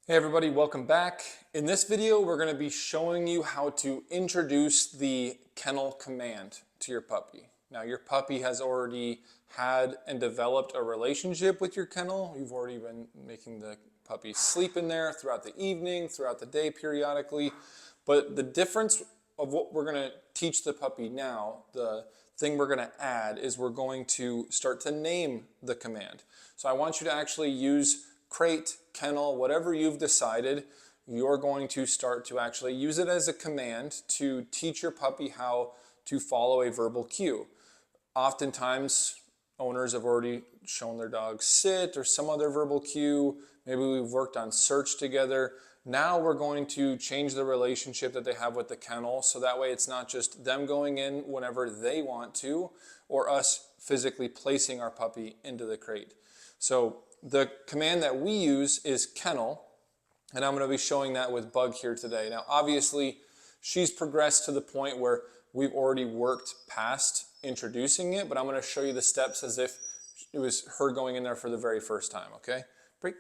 Hey everybody, welcome back. In this video, we're going to be showing you how to introduce the kennel command to your puppy. Now, your puppy has already had and developed a relationship with your kennel. You've already been making the puppy sleep in there throughout the evening, throughout the day periodically. But the difference of what we're going to teach the puppy now, the thing we're going to add is we're going to start to name the command. So I want you to actually use crate, kennel, whatever you've decided, you're going to start to actually use it as a command to teach your puppy how to follow a verbal cue. Oftentimes, owners have already shown their dog sit or some other verbal cue. Maybe we've worked on search together. Now we're going to change the relationship that they have with the kennel so that way it's not just them going in whenever they want to or us physically placing our puppy into the crate. So the command that we use is kennel, and I'm going to be showing that with Bug here today. Now, obviously, she's progressed to the point where we've already worked past introducing it, but I'm going to show you the steps as if it was her going in there for the very first time, okay? Break.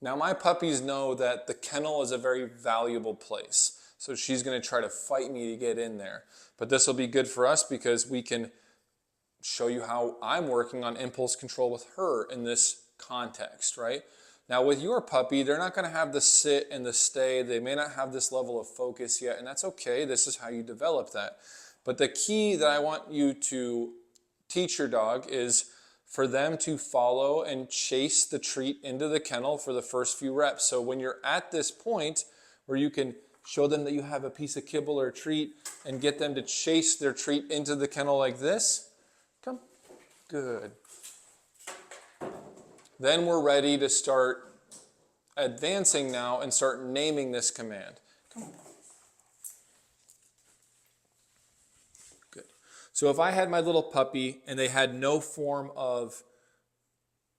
Now, my puppies know that the kennel is a very valuable place, so she's going to try to fight me to get in there. But this will be good for us because we can show you how I'm working on impulse control with her in this context, right? Now with your puppy, they're not going to have the sit and the stay. They may not have this level of focus yet, and that's okay. This is how you develop that. But the key that I want you to teach your dog is for them to follow and chase the treat into the kennel for the first few reps. So when you're at this point where you can show them that you have a piece of kibble or a treat and get them to chase their treat into the kennel like this, come. Good. Then we're ready to start advancing now and start naming this command. Come on. Good. So if I had my little puppy and they had no form of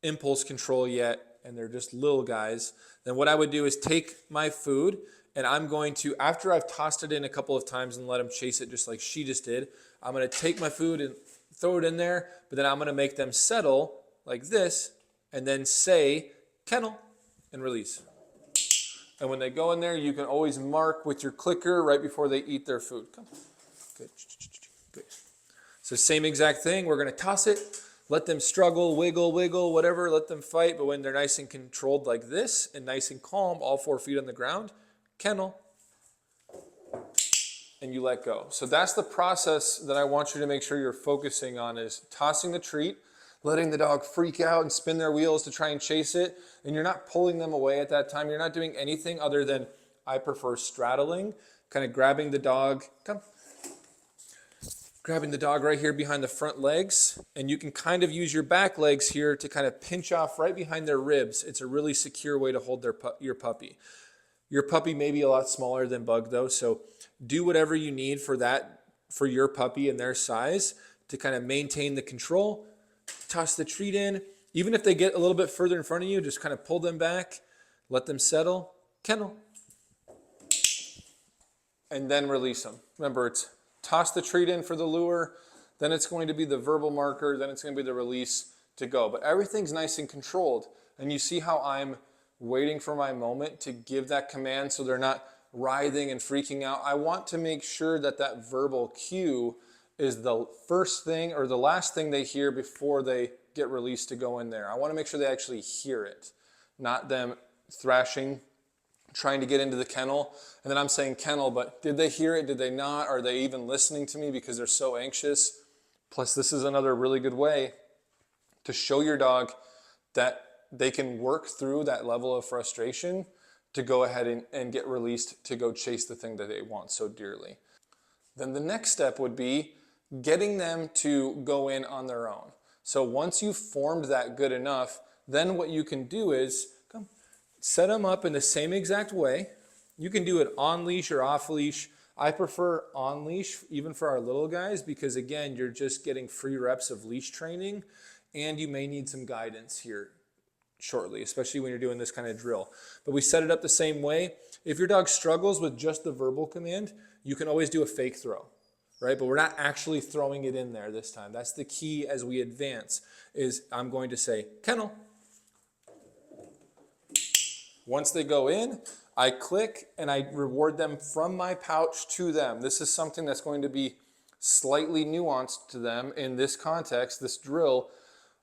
impulse control yet and they're just little guys, then what I would do is take my food and I'm going to, after I've tossed it in a couple of times and let them chase it just like she just did, I'm going to take my food and throw it in there, but then I'm going to make them settle like this and then say kennel and release. And when they go in there, you can always mark with your clicker right before they eat their food. Come. Good. Good. So same exact thing. We're going to toss it, let them struggle, wiggle, wiggle, whatever, let them fight. But when they're nice and controlled like this and nice and calm, all 4 feet on the ground, kennel, and you let go. So that's the process that I want you to make sure you're focusing on is tossing the treat, letting the dog freak out and spin their wheels to try and chase it, and you're not pulling them away at that time. You're not doing anything other than, I prefer straddling, kind of grabbing the dog, come, grabbing the dog right here behind the front legs, and you can kind of use your back legs here to kind of pinch off right behind their ribs. It's a really secure way to hold your puppy. Your puppy may be a lot smaller than Bug though, so do whatever you need for that, for your puppy and their size to kind of maintain the control. Toss the treat in. Even if they get a little bit further in front of you, just kind of pull them back, let them settle, kennel, and then release them. Remember, it's toss the treat in for the lure, then it's going to be the verbal marker, then it's going to be the release to go. But everything's nice and controlled, and you see how I'm waiting for my moment to give that command so they're not writhing and freaking out. I want to make sure that that verbal cue is the first thing or the last thing they hear before they get released to go in there. I want to make sure they actually hear it, not them thrashing, trying to get into the kennel. And then I'm saying kennel, but did they hear it? Did they not? Are they even listening to me because they're so anxious? Plus, this is another really good way to show your dog that they can work through that level of frustration to go ahead and get released to go chase the thing that they want so dearly. Then the next step would be getting them to go in on their own. So once you've formed that good enough, then what you can do is come, set them up in the same exact way. You can do it on leash or off leash. I prefer on leash even for our little guys because again, you're just getting free reps of leash training and you may need some guidance here shortly, especially when you're doing this kind of drill. But we set it up the same way. If your dog struggles with just the verbal command, you can always do a fake throw, right? But we're not actually throwing it in there this time. That's the key as we advance, is I'm going to say, kennel. Once they go in, I click and I reward them from my pouch to them. This is something that's going to be slightly nuanced to them in this context, this drill.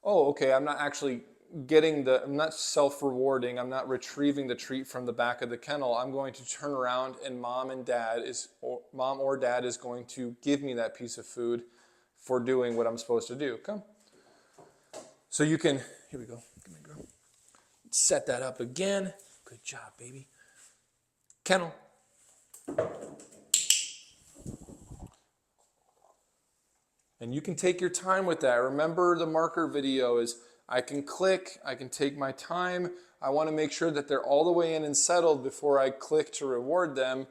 Oh, okay, I'm not actually I'm not self-rewarding, I'm not retrieving the treat from the back of the kennel. I'm going to turn around and mom or dad is going to give me that piece of food for doing what I'm supposed to do. Come. So you can, here we go, come here, girl. Set that up again. Good job, baby. Kennel. And you can take your time with that. Remember the marker video is I can click, I can take my time. I want to make sure that they're all the way in and settled before I click to reward them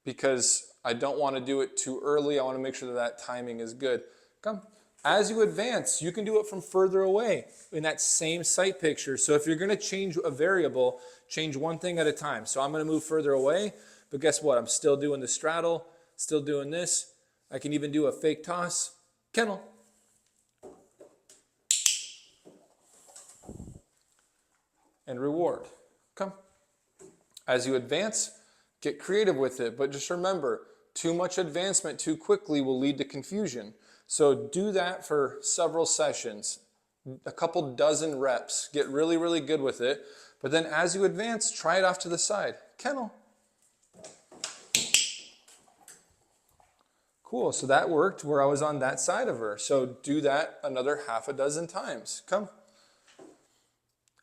because I don't want to do it too early. I want to make sure that that timing is good. Come. As you advance, you can do it from further away in that same sight picture. So if you're going to change a variable, change one thing at a time. So I'm going to move further away, but guess what? I'm still doing the straddle, still doing this. I can even do a fake toss. Kennel. And reward. Come. As you advance, get creative with it, but just remember, too much advancement too quickly will lead to confusion. So do that for several sessions, a couple dozen reps. Get really, really good with it. But then as you advance, try it off to the side. Kennel. Cool, so that worked where I was on that side of her. So do that another half a dozen times. Come.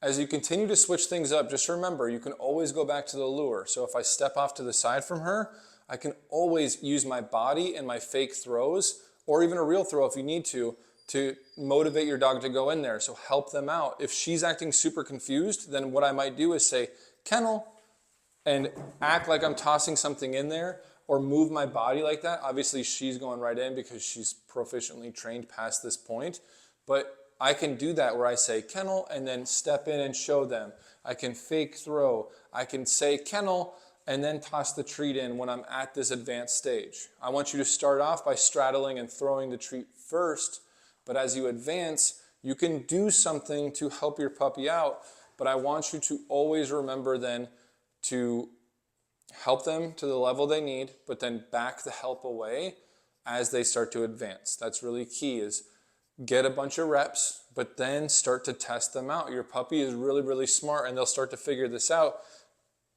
As you continue to switch things up, just remember, you can always go back to the lure. So if I step off to the side from her, I can always use my body and my fake throws, or even a real throw if you need to motivate your dog to go in there. So help them out. If she's acting super confused, then what I might do is say, Kennel, and act like I'm tossing something in there, or move my body like that. Obviously, she's going right in because she's proficiently trained past this point. But I can do that where I say kennel and then step in and show them. I can fake throw. I can say kennel and then toss the treat in when I'm at this advanced stage. I want you to start off by straddling and throwing the treat first, but as you advance, you can do something to help your puppy out, but I want you to always remember then to help them to the level they need, but then back the help away as they start to advance. That's really key, is get a bunch of reps, but then start to test them out. Your puppy is really, really smart and they'll start to figure this out,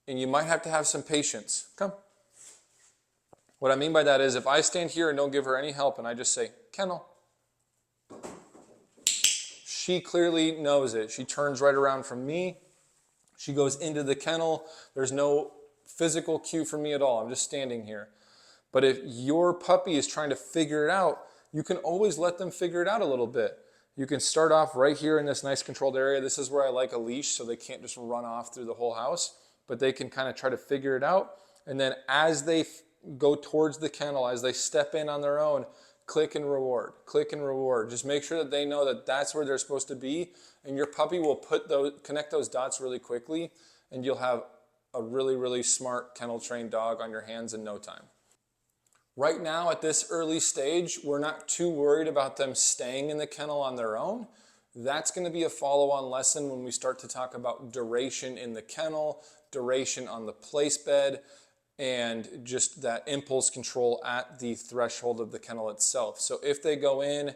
and you might have to have some patience. Come. What I mean by that is if I stand here and don't give her any help and I just say, kennel, she clearly knows it. She turns right around from me. She goes into the kennel. There's no physical cue for me at all. I'm just standing here. But if your puppy is trying to figure it out, you can always let them figure it out a little bit. You can start off right here in this nice controlled area. This is where I like a leash so they can't just run off through the whole house, but they can kind of try to figure it out. And then as they go towards the kennel, as they step in on their own, click and reward, click and reward. Just make sure that they know that that's where they're supposed to be, and your puppy will connect those dots really quickly, and you'll have a really, really smart kennel trained dog on your hands in no time. Right now at this early stage, we're not too worried about them staying in the kennel on their own. That's going to be a follow-on lesson when we start to talk about duration in the kennel, duration on the place bed, and just that impulse control at the threshold of the kennel itself. So if they go in,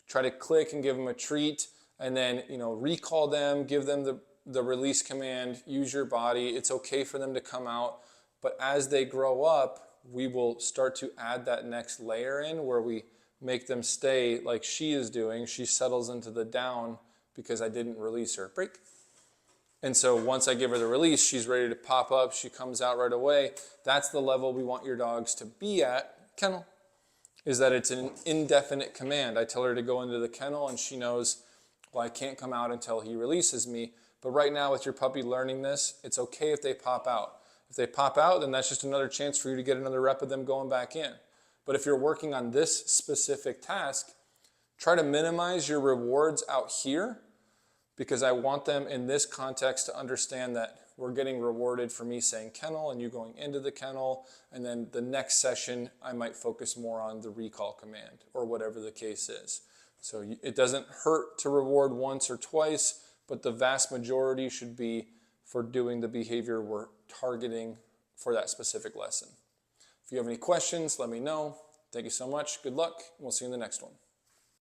try to click and give them a treat, and then recall them, give them the release command, use your body. It's okay for them to come out, but as they grow up, we will start to add that next layer in where we make them stay like she is doing. She settles into the down because I didn't release her. Break. And so once I give her the release, she's ready to pop up. She comes out right away. That's the level we want your dogs to be at. Kennel. Is that it's an indefinite command. I tell her to go into the kennel and she knows, well, I can't come out until he releases me. But right now with your puppy learning this, it's okay if they pop out. If they pop out, then that's just another chance for you to get another rep of them going back in. But if you're working on this specific task, try to minimize your rewards out here, because I want them in this context to understand that we're getting rewarded for me saying kennel and you going into the kennel, and then the next session I might focus more on the recall command or whatever the case is. So it doesn't hurt to reward once or twice, but the vast majority should be for doing the behavior we're targeting for that specific lesson. If you have any questions, let me know. Thank you so much. Good luck. We'll see you in the next one.